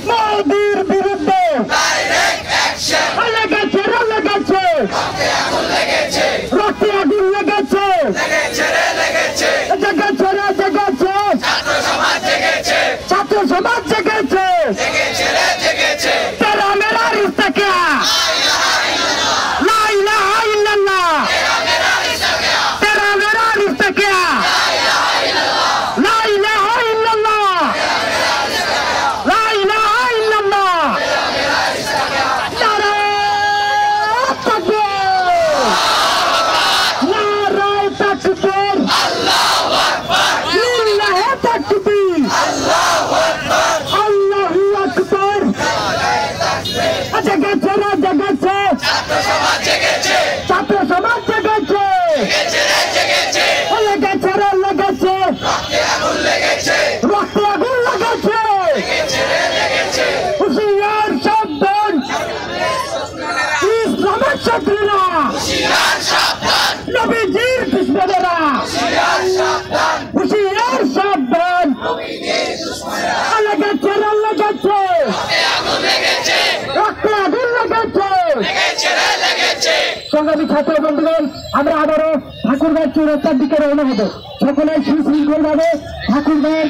মোদির বিরুদ্ধে লেগেছে রক্তে আগুন লেগেছে ছাত্র সমাজ জেগেছে तेरा मेरा रिश्ता क्या ला इलाहा इल्लल्लाह तेरा मेरा रिश्ता क्या ला इलाहा इल्लल्लाह ला इलाहा इल्लल्लाह नारे तकबीर नारे तकबीर अल्लाहु अकबर लिल्लाहि तकबीर अल्लाहु अकबर अल्लाहु अकबर जगेছে ছাত্র সমাজ জেগেছে রক্তে আগুন লেগেছে হুঁশিয়ার সাবধান ইসলামের শত্রুরা নবীজির দুশমনেরা হুঁশিয়ার সাবধান লেগেছে রক্তে আগুন লেগেছে সংগ্রামী ছাত্র বন্ধুগণ আমরা আবারও ঠাকুরগাঁও চৌরাস্তার দিকে রওনা হব সকলে সুশৃঙ্খল ভাবে ঠাকুরগাঁও